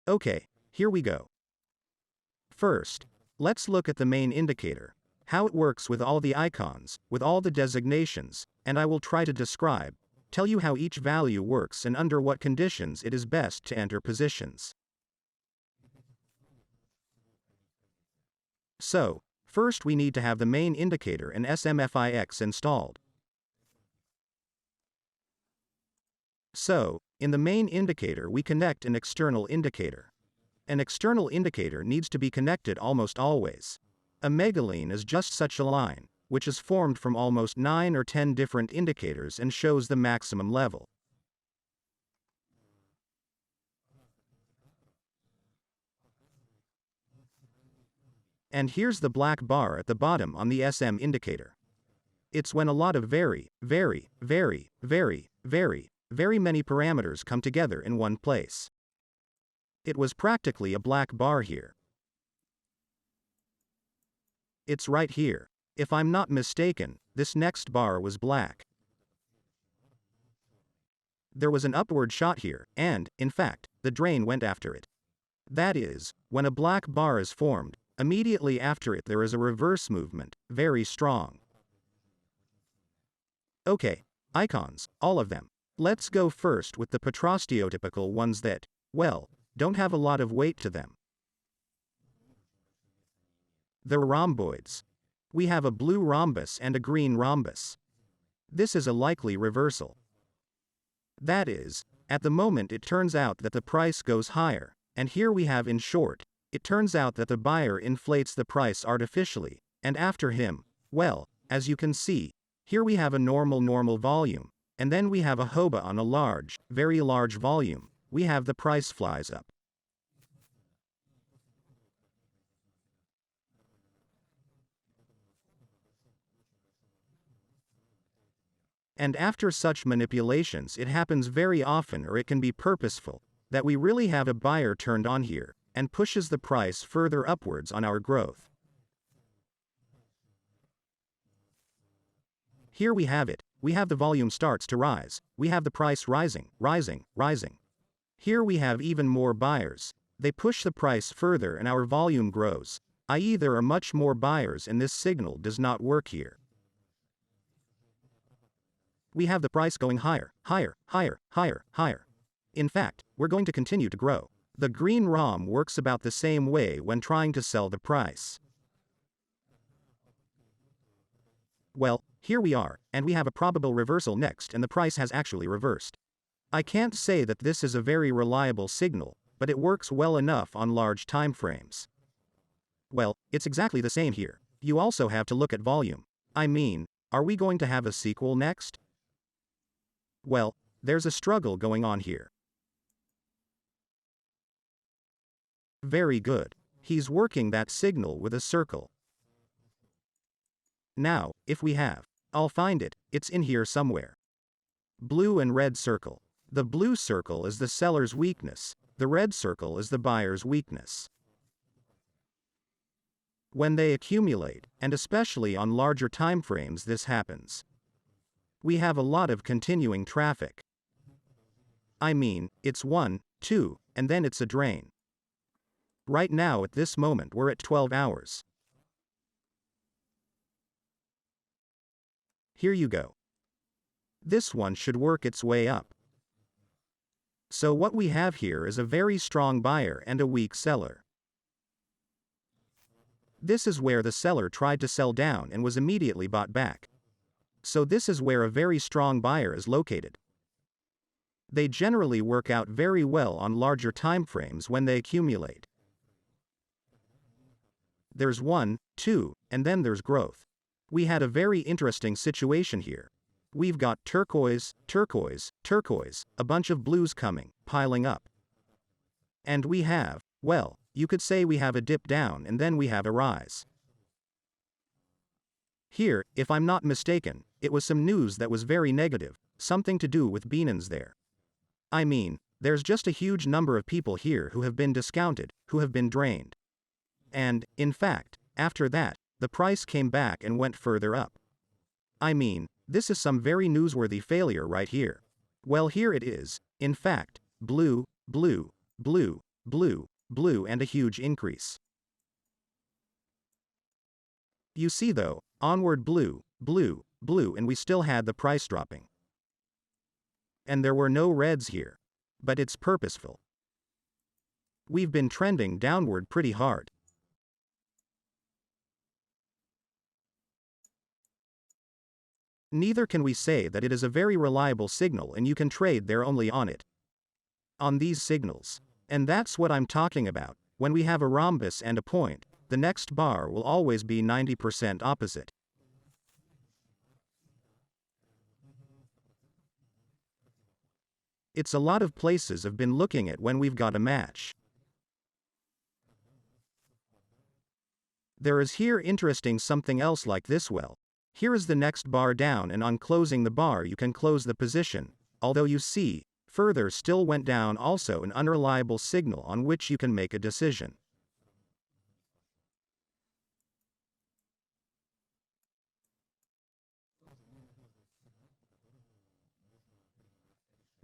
Okay, here we go. First, let's look at the main indicator, how it works with all the icons, with all the designations, and I will try to describe, tell you how each value works and under what conditions it is best to enter positions. So, first we need to have the main indicator and SMFIX installed. So, in the main indicator we connect an external indicator. An external indicator needs to be connected almost always. A megaline is just such a line, which is formed from almost 9 or 10 different indicators and shows the maximum level. And here's the black bar at the bottom on the SM indicator. It's when a lot of very many parameters come together in one place. It was practically a black bar here. It's right here. If I'm not mistaken, this next bar was black. There was an upward shot here, and, in fact, the drain went after it. That is, when a black bar is formed, immediately after it there is a reverse movement, very strong. Okay, icons, all of them. Let's go first with the prostereotypical ones that, well, don't have a lot of weight to them. The rhomboids. We have a blue rhombus and a green rhombus. This is a likely reversal. That is, at the moment it turns out that the price goes higher, and here we have in short, it turns out that the buyer inflates the price artificially, and after him, well, as you can see, here we have a normal volume, and then we have a HOBA on a large, very large volume, we have the price flies up. And after such manipulations it happens very often, or it can be purposeful, that we really have a buyer turned on here, and pushes the price further upwards on our growth. Here we have it, we have the volume starts to rise, we have the price rising. Here we have even more buyers, they push the price further and our volume grows, i.e. there are much more buyers and this signal does not work here. We have the price going higher. In fact, we're going to continue to grow. The green ROM works about the same way when trying to sell the price. Well, here we are, and we have a probable reversal next and the price has actually reversed. I can't say that this is a very reliable signal, but it works well enough on large time frames. Well, it's exactly the same here. You also have to look at volume. I mean, are we going to have a sequel next? Well, there's a struggle going on here. Very good. He's working that signal with a circle. Now, if we have, I'll find it, it's in here somewhere. Blue and red circle. The blue circle is the seller's weakness, the red circle is the buyer's weakness. When they accumulate, and especially on larger time frames, this happens. We have a lot of continuing traffic. I mean, it's 1, 2, and then it's a drain. Right now at this moment we're at 12 hours. Here you go. This one should work its way up. So what we have here is a very strong buyer and a weak seller. This is where the seller tried to sell down and was immediately bought back. So this is where a very strong buyer is located. They generally work out very well on larger time frames when they accumulate. There's 1, 2, and then there's growth. We had a very interesting situation here. We've got turquoise, a bunch of blues coming, piling up. And we have, well, you could say we have a dip down and then we have a rise. Here, if I'm not mistaken, it was some news that was very negative, something to do with Binance there. I mean, there's just a huge number of people here who have been discounted, who have been drained. And, in fact, after that, the price came back and went further up. I mean, this is some very newsworthy failure right here. Well, here it is, in fact, blue, blue, blue and a huge increase. You see though, onward blue, blue, blue and we still had the price dropping. And there were no reds here. But it's purposeful. We've been trending downward pretty hard. Neither can we say that it is a very reliable signal and you can trade there only on it. On these signals. And that's what I'm talking about. When we have a rhombus and a point, the next bar will always be 90% opposite. It's a lot of places have been looking at when we've got a match. There is here interesting something else like this. Well, here is the next bar down and on closing the bar you can close the position, although you see, further still went down, also an unreliable signal on which you can make a decision.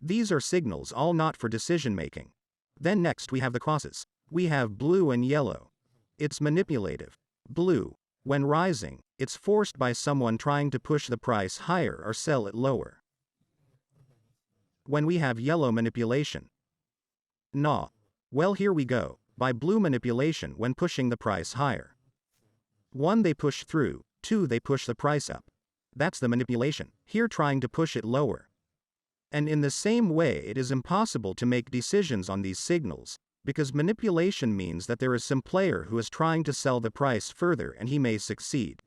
These are signals all not for decision making. Then next we have the crosses. We have blue and yellow. It's manipulative. Blue, when rising, it's forced by someone trying to push the price higher or sell it lower. When we have yellow manipulation. Nah. Well, here we go, by blue manipulation when pushing the price higher. 1 they push through, 2 they push the price up. That's the manipulation, here trying to push it lower. And in the same way it is impossible to make decisions on these signals, because manipulation means that there is some player who is trying to sell the price further and he may succeed.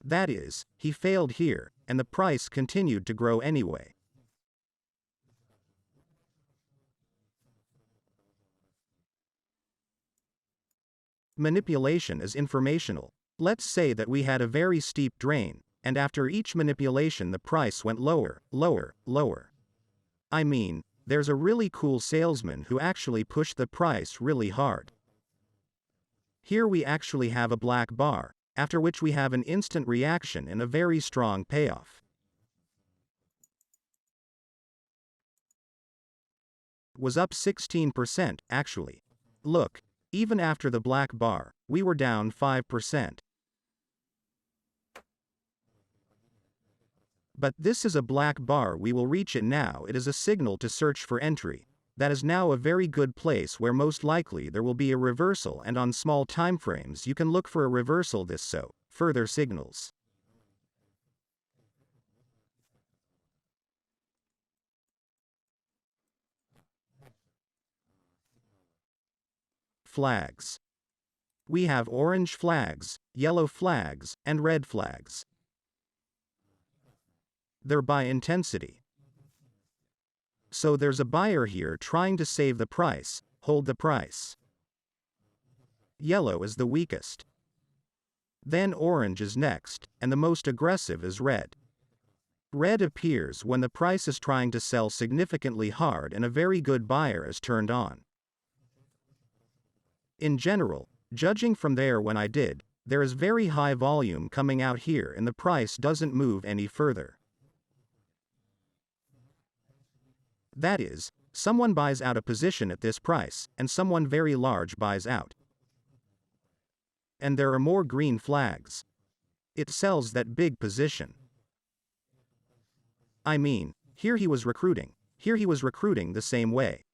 That is, he failed here, and the price continued to grow anyway. Manipulation is informational. Let's say that we had a very steep drain, and after each manipulation the price went lower, lower, lower. I mean, there's a really cool salesman who actually pushed the price really hard. Here we actually have a black bar, after which we have an instant reaction and a very strong payoff. Was up 16%, actually. Look, even after the black bar, we were down 5%. But this is a black bar, we will reach it now, it is a signal to search for entry. That is now a very good place where most likely there will be a reversal, and on small timeframes you can look for a reversal this, so, further signals. Flags. We have orange flags, yellow flags, and red flags. They're by intensity. So there's a buyer here trying to save the price, hold the price. Yellow is the weakest. Then orange is next, and the most aggressive is red. Red appears when the price is trying to sell significantly hard and a very good buyer is turned on. In general, judging from there when I did, there is very high volume coming out here and the price doesn't move any further. That is, someone buys out a position at this price, and someone very large buys out. And there are more green flags. It sells that big position. I mean, here he was recruiting the same way.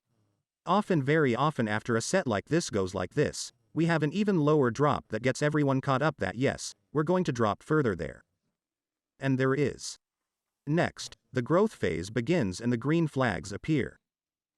Often, very often after a set like this goes like this, we have an even lower drop that gets everyone caught up that yes, we're going to drop further there. And there is. Next, the growth phase begins and the green flags appear.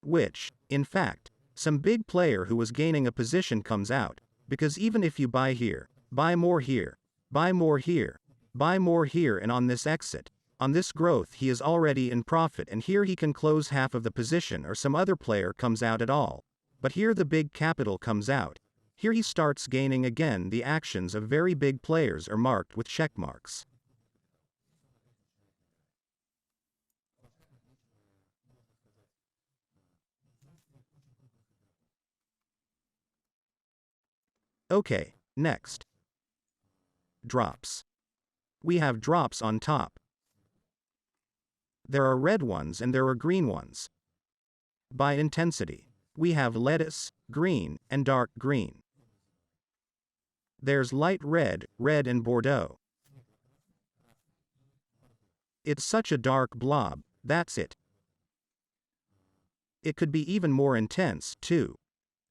Which, in fact, some big player who was gaining a position comes out, because even if you buy here, buy more here, buy more here, buy more here, and on this exit, on this growth he is already in profit, and here he can close half of the position, or some other player comes out at all. But here the big capital comes out. Here he starts gaining again. The actions of very big players are marked with check marks. Okay, next. Drops. We have drops on top. There are red ones and there are green ones. By intensity, we have lettuce, green, and dark green. There's light red, red and Bordeaux. It's such a dark blob, that's it. It could be even more intense, too.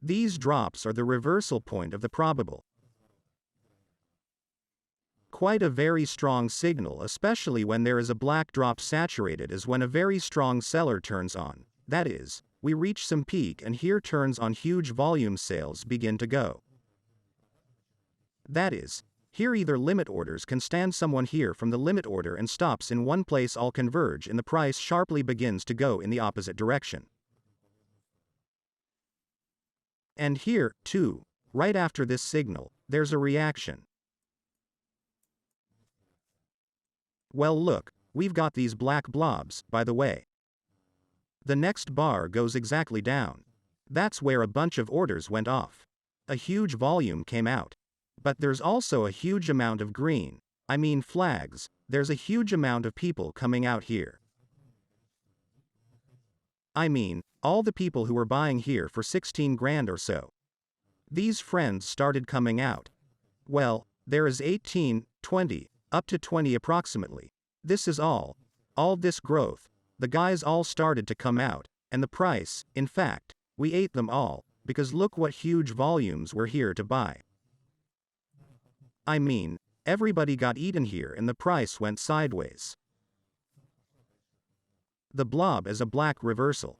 These drops are the reversal point of the probable. Quite a very strong signal, especially when there is a black drop saturated, as when a very strong seller turns on. That is, we reach some peak and here turns on, huge volume sales begin to go. That is, here either limit orders can stand someone here from the limit order and stops in one place, all converge and the price sharply begins to go in the opposite direction. And here, too, right after this signal, there's a reaction. Well look, we've got these black blobs, by the way. The next bar goes exactly down. That's where a bunch of orders went off. A huge volume came out. But there's also a huge amount of green, I mean flags, there's a huge amount of people coming out here. I mean, all the people who were buying here for 16 grand or so. These friends started coming out. Well, there is 18, 20, up to 20 approximately. This is all this growth. The guys all started to come out, and the price, in fact, we ate them all, because look what huge volumes were here to buy. I mean, everybody got eaten here and the price went sideways. The blob is a black reversal.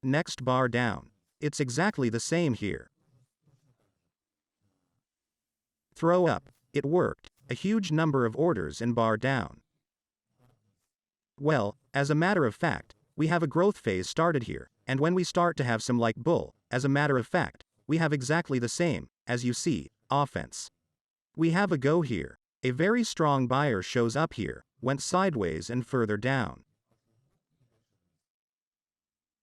Next bar down. It's exactly the same here. Throw up. It worked. A huge number of orders in bar down. Well, as a matter of fact, we have a growth phase started here, and when we start to have some like bull, as a matter of fact, we have exactly the same, as you see, offense. We have a go here. A very strong buyer shows up here, went sideways and further down.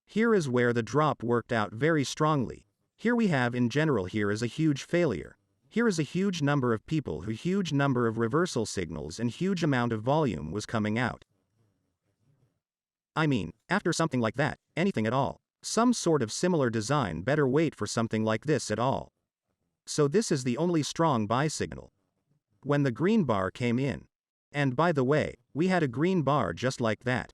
Here is where the drop worked out very strongly. Here we have in general, here is a huge failure. Here is a huge number of people who huge number of reversal signals and huge amount of volume was coming out. I mean, after something like that, anything at all, some sort of similar design, better wait for something like this at all. So this is the only strong buy signal. When the green bar came in. And by the way, we had a green bar just like that.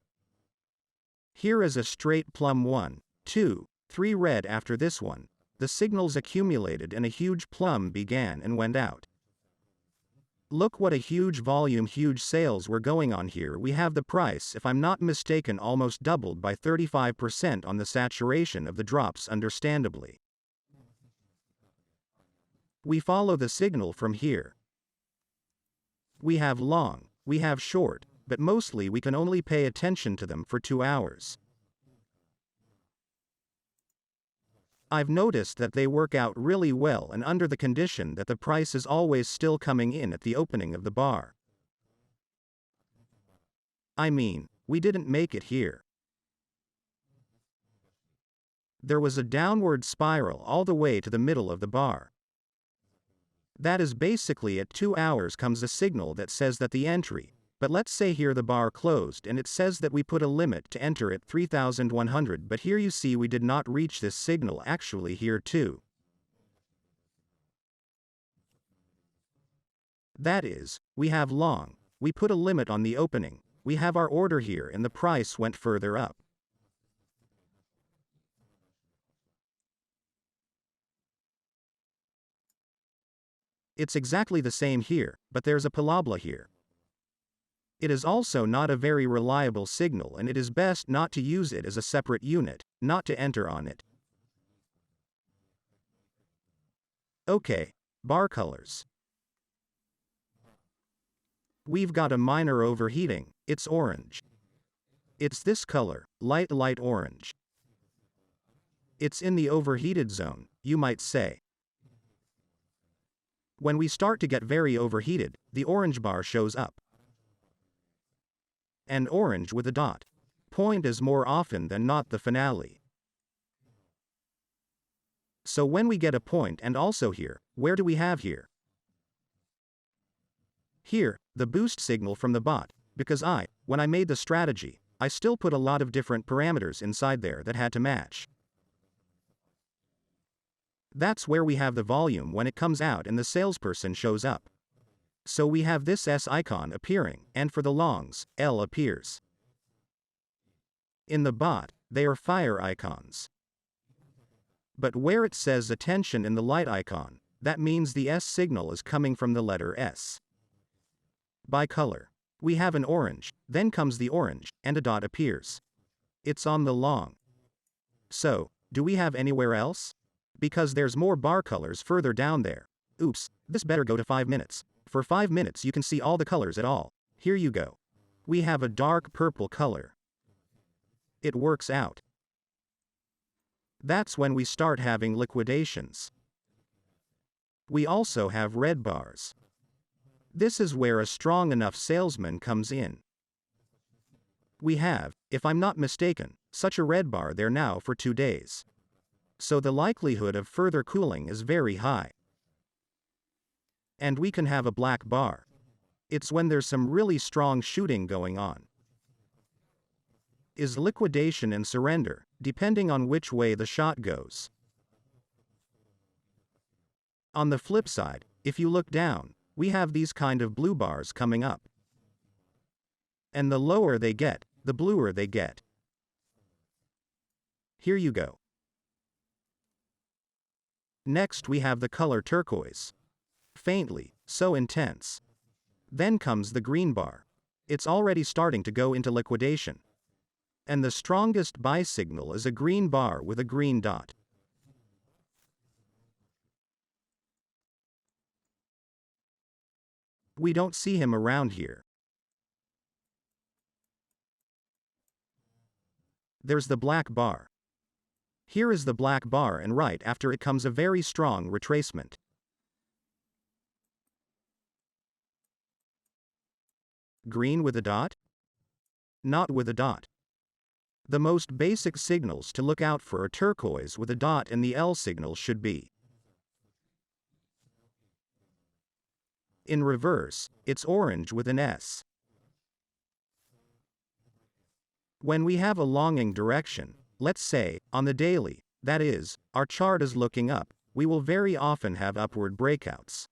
Here is a straight plum 1, 2, 3 red after this one. The signals accumulated and a huge plum began and went out. Look what a huge volume, huge sales were going on here. We have the price, if I'm not mistaken, almost doubled by 35% on the saturation of the drops, understandably. We follow the signal from here. We have long, we have short, but mostly we can only pay attention to them for 2 hours. I've noticed that they work out really well and under the condition that the price is always still coming in at the opening of the bar. I mean, we didn't make it here. There was a downward spiral all the way to the middle of the bar. That is basically at 2 hours comes a signal that says that the entry, but let's say here the bar closed and it says that we put a limit to enter at 3,100, but here you see we did not reach this signal actually here too. That is, we have long, we put a limit on the opening, we have our order here and the price went further up. It's exactly the same here, but there's a palabla here. It is also not a very reliable signal and it is best not to use it as a separate unit, not to enter on it. Okay, bar colors. We've got a minor overheating, it's orange. It's this color, light orange. It's in the overheated zone, you might say. When we start to get very overheated, the orange bar shows up. And orange with a dot. Point is more often than not the finale. So when we get a point and also here, where do we have here? Here, the boost signal from the bot, because when I made the strategy, I still put a lot of different parameters inside there that had to match. That's where we have the volume when it comes out and the salesperson shows up. So we have this S icon appearing, and for the longs, L appears. In the bot, they are fire icons. But where it says attention in the light icon, that means the S signal is coming from the letter S. By color, we have an orange, then comes the orange, and a dot appears. It's on the long. So, do we have anywhere else? Because there's more bar colors further down there. Oops, this better go to 5 minutes. For 5 minutes you can see all the colors at all. Here you go. We have a dark purple color. It works out. That's when we start having liquidations. We also have red bars. This is where a strong enough salesman comes in. We have, if I'm not mistaken, such a red bar there now for 2 days. So the likelihood of further cooling is very high. And we can have a black bar. It's when there's some really strong shooting going on. Is liquidation and surrender, depending on which way the shot goes. On the flip side, if you look down, we have these kind of blue bars coming up. And the lower they get, the bluer they get. Here you go. Next we have the color turquoise. Faintly, so intense. Then comes the green bar. It's already starting to go into liquidation. And the strongest buy signal is a green bar with a green dot. We don't see him around here. There's the black bar. Here is the black bar, and right after it comes a very strong retracement. Green with a dot? Not with a dot. The most basic signals to look out for are turquoise with a dot, and the L signal should be. In reverse, it's orange with an S. When we have a longing direction, let's say, on the daily, that is, our chart is looking up, we will very often have upward breakouts.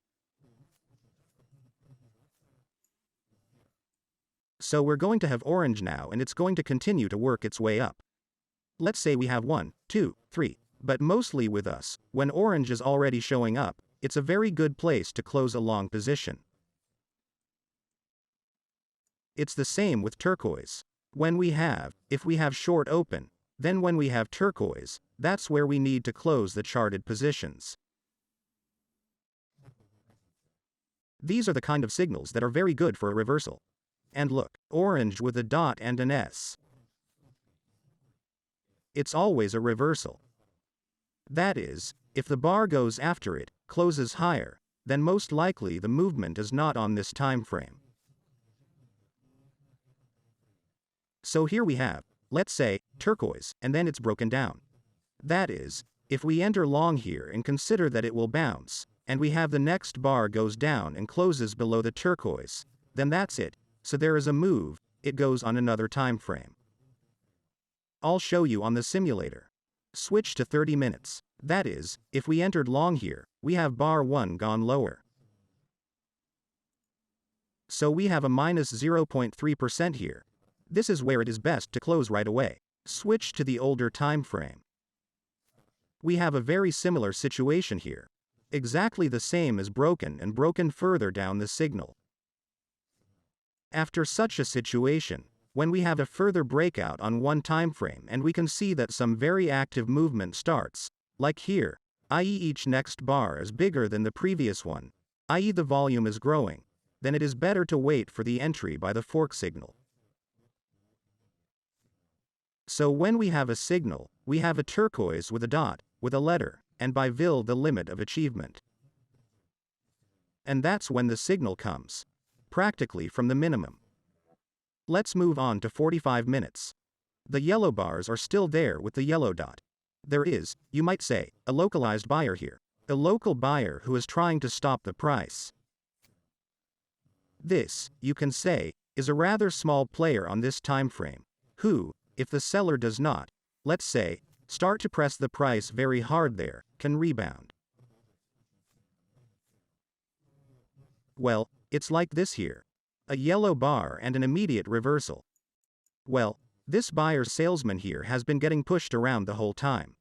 So we're going to have orange now, and it's going to continue to work its way up. Let's say we have 1, 2, 3, but mostly with us, when orange is already showing up, it's a very good place to close a long position. It's the same with turquoise. If we have short open, then when we have turquoise, that's where we need to close the charted positions. These are the kind of signals that are very good for a reversal. And look, orange with a dot and an S. It's always a reversal. That is, if the bar goes after it, closes higher, then most likely the movement is not on this time frame. So here we have, let's say, turquoise, and then it's broken down. That is, if we enter long here and consider that it will bounce, and we have the next bar goes down and closes below the turquoise, then that's it. So there is a move, it goes on another time frame. I'll show you on the simulator. Switch to 30 minutes. That is, if we entered long here, we have bar 1 gone lower. So we have a minus 0.3% here. This is where it is best to close right away. Switch to the older time frame. We have a very similar situation here. Exactly the same as broken and broken further down the signal. After such a situation, when we have a further breakout on one time frame and we can see that some very active movement starts, like here, i.e. each next bar is bigger than the previous one, i.e. the volume is growing, then it is better to wait for the entry by the fork signal. So when we have a signal, we have a turquoise with a dot, with a letter, and by VIL the limit of achievement. And that's when the signal comes. Practically from the minimum. Let's move on to 45 minutes. The yellow bars are still there with the yellow dot. There is, you might say, a localized buyer here. A local buyer who is trying to stop the price. This, you can say, is a rather small player on this time frame, who, if the seller does not, let's say, start to press the price very hard there, can rebound. Well, it's like this here. A yellow bar and an immediate reversal. Well, this buyer's salesman here has been getting pushed around the whole time.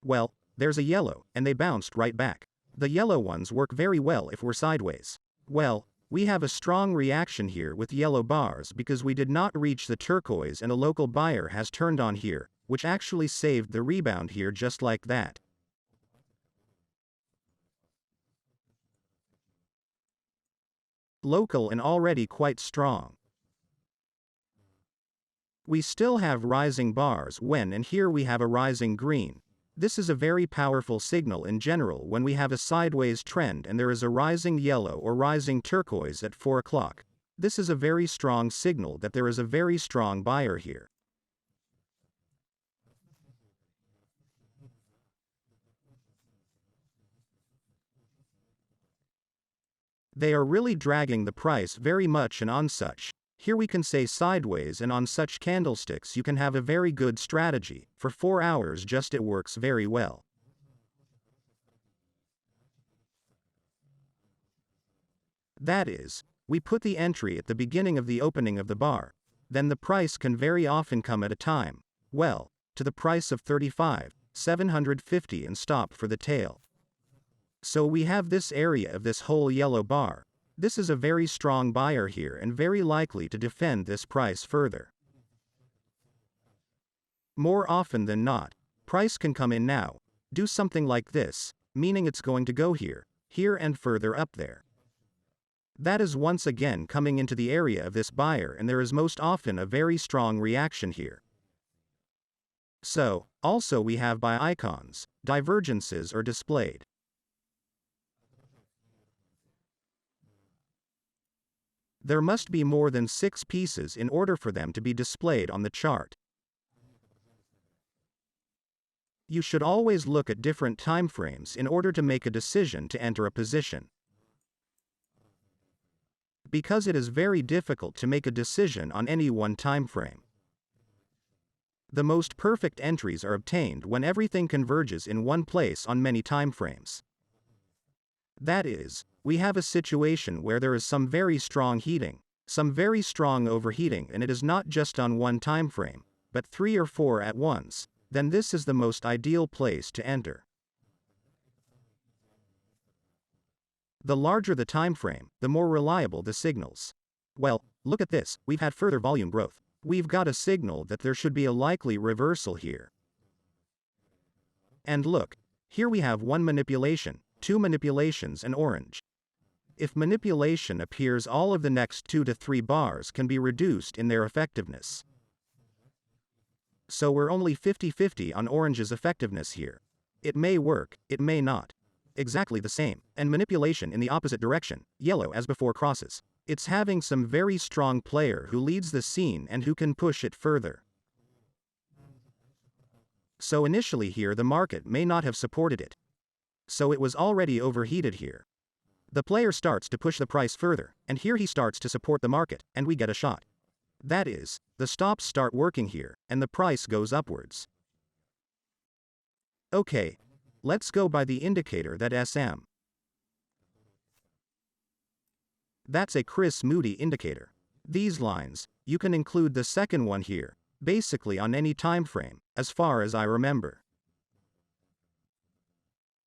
Well, there's a yellow, and they bounced right back. The yellow ones work very well if we're sideways. Well, we have a strong reaction here with yellow bars because we did not reach the turquoise and a local buyer has turned on here, which actually saved the rebound here just like that. Local and already quite strong. We still have rising bars when and here we have a rising green. This is a very powerful signal in general when we have a sideways trend and there is a rising yellow or rising turquoise at 4 o'clock. This is a very strong signal that there is a very strong buyer here. They are really dragging the price very much, and on such, here we can say sideways, and on such candlesticks you can have a very good strategy. For 4 hours just it works very well. That is, we put the entry at the beginning of the opening of the bar. Then the price can very often come at a time, well, to the price of 35,750 and stop for the tail. So we have this area of this whole yellow bar. This is a very strong buyer here and very likely to defend this price further. More often than not, price can come in now, do something like this, meaning it's going to go here, here and further up there. That is once again coming into the area of this buyer, and there is most often a very strong reaction here. So, also we have by icons, divergences are displayed. There must be more than 6 pieces in order for them to be displayed on the chart. You should always look at different time frames in order to make a decision to enter a position. Because it is very difficult to make a decision on any one time frame. The most perfect entries are obtained when everything converges in one place on many time frames. That is, we have a situation where there is some very strong heating, some very strong overheating, and it is not just on one time frame, but 3 or 4 at once, then this is the most ideal place to enter. The larger the time frame, the more reliable the signals. Well, look at this, we've had further volume growth. We've got a signal that there should be a likely reversal here. And look, here we have one manipulation, 2 manipulations, and orange. If manipulation appears, all of the next 2 to 3 bars can be reduced in their effectiveness. So we're only 50-50 on orange's effectiveness here. It may work, it may not. Exactly the same, and manipulation in the opposite direction, yellow as before crosses. It's having some very strong player who leads the scene and who can push it further. So initially here the market may not have supported it. So it was already overheated here. The player starts to push the price further, and here he starts to support the market, and we get a shot. That is, the stops start working here, and the price goes upwards. Okay, let's go by the indicator that SM. That's a Chris Moody indicator. These lines, you can include the second one here, basically on any time frame, as far as I remember.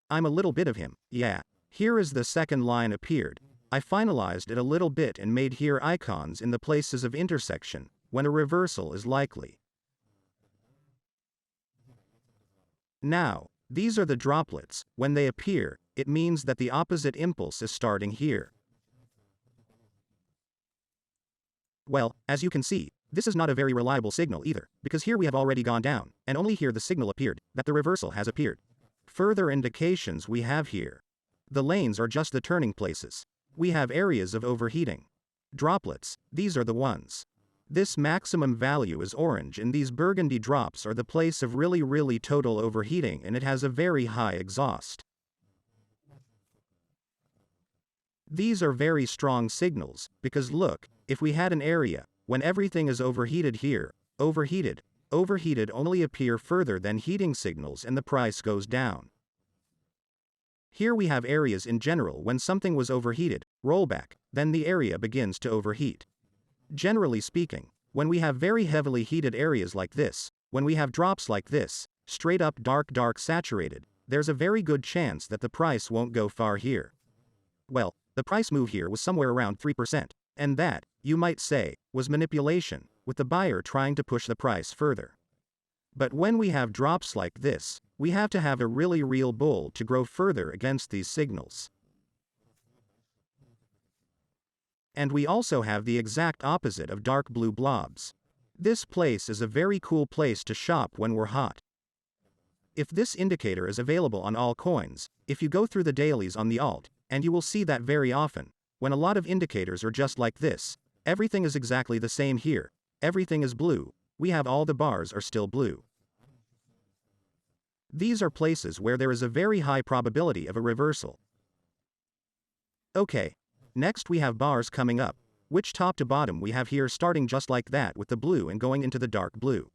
I'm a little bit of him, yeah. Here is the second line appeared. I finalized it a little bit and made here icons in the places of intersection, when a reversal is likely. Now, these are the droplets. When they appear, it means that the opposite impulse is starting here. Well, as you can see, this is not a very reliable signal either, because here we have already gone down, and only here the signal appeared, that the reversal has appeared. Further indications we have here. The lanes are just the turning places. We have areas of overheating. Droplets, these are the ones. This maximum value is orange, and these burgundy drops are the place of really total overheating, and it has a very high exhaust. These are very strong signals, because look, if we had an area, when everything is overheated here, overheated only appear further than heating signals and the price goes down. Here we have areas in general when something was overheated, rollback, then the area begins to overheat. Generally speaking, when we have very heavily heated areas like this, when we have drops like this, straight up dark saturated, there's a very good chance that the price won't go far here. Well, the price move here was somewhere around 3%, and that, you might say, was manipulation, with the buyer trying to push the price further. But when we have drops like this, we have to have a really real bull to grow further against these signals. And we also have the exact opposite of dark blue blobs. This place is a very cool place to shop when we're hot. If this indicator is available on all coins, if you go through the dailies on the alt, and you will see that very often, when a lot of indicators are just like this, everything is exactly the same here, everything is blue, we have all the bars are still blue. These are places where there is a very high probability of a reversal. Okay. Next we have bars coming up, which top to bottom we have here starting just like that with the blue and going into the dark blue.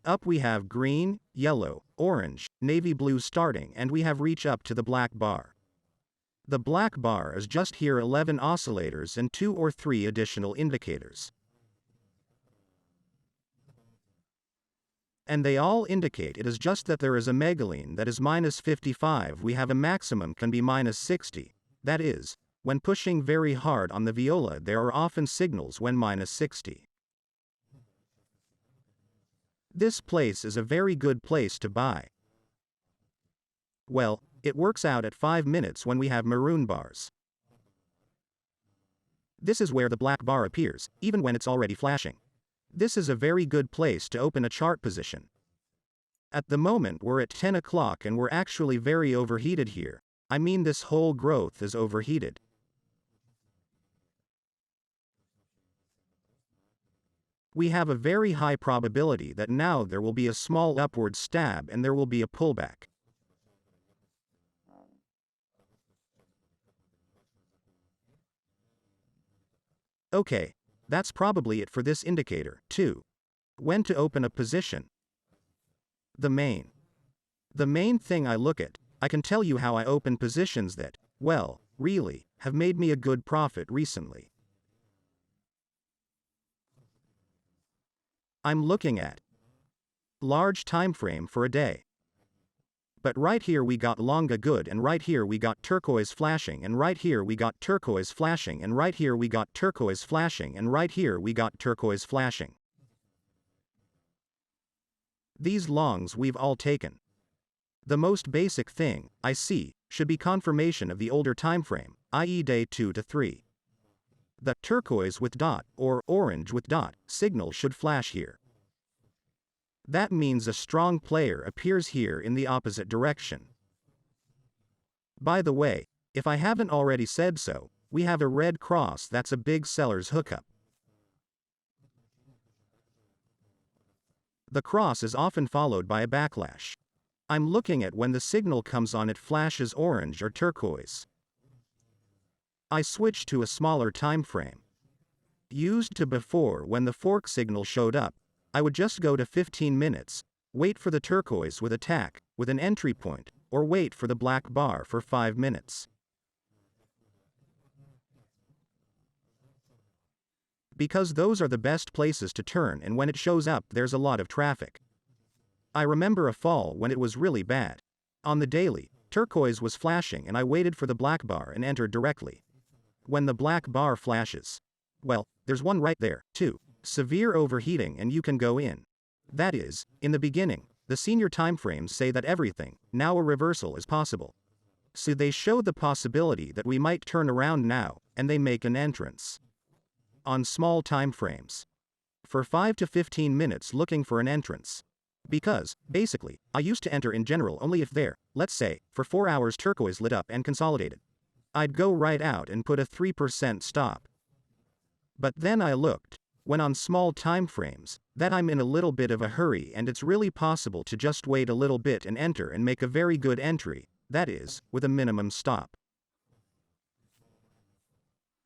Up we have green, yellow, orange, navy blue starting and we have reach up to the black bar. The black bar is just here 11 oscillators and 2 or 3 additional indicators. And they all indicate it is just that there is a megaline that is -55, we have a maximum can be -60, that is, when pushing very hard on the viola there are often signals when -60. This place is a very good place to buy. Well, it works out at 5 minutes when we have maroon bars. This is where the black bar appears, even when it's already flashing. This is a very good place to open a chart position. At the moment we're at 10 o'clock and we're actually very overheated here. I mean this whole growth is overheated. We have a very high probability that now there will be a small upward stab and there will be a pullback. Okay, that's probably it for this indicator, too. When to open a position. The main thing I look at, I can tell you how I open positions that, well, really, have made me a good profit recently. I'm looking at large time frame for a day. But right here we got longa good and right here we got turquoise flashing and right here we got turquoise flashing and right here we got turquoise flashing and right here we got turquoise flashing. These longs we've all taken. The most basic thing, I see, should be confirmation of the older time frame, i.e. day 2 to 3. The turquoise with dot, or orange with dot, signal should flash here. That means a strong player appears here in the opposite direction. By the way, if I haven't already said so, we have a red cross that's a big seller's hookup. The cross is often followed by a backlash. I'm looking at when the signal comes on it flashes orange or turquoise. I switched to a smaller time frame. Used to before when the fork signal showed up, I would just go to 15 minutes, wait for the turquoise with attack, with an entry point, or wait for the black bar for 5 minutes. Because those are the best places to turn and when it shows up there's a lot of traffic. I remember a fall when it was really bad. On the daily, turquoise was flashing and I waited for the black bar and entered directly. When the black bar flashes, well, there's one right there, too. Severe overheating and you can go in. That is, in the beginning, the senior timeframes say that everything, now a reversal is possible. So they show the possibility that we might turn around now, and they make an entrance. On small timeframes. For 5 to 15 minutes looking for an entrance. Because, basically, I used to enter in general only if there, let's say, for 4 hours turquoise lit up and consolidated. I'd go right out and put a 3% stop. But then I looked, when on small time frames, that I'm in a little bit of a hurry and it's really possible to just wait a little bit and enter and make a very good entry, that is, with a minimum stop.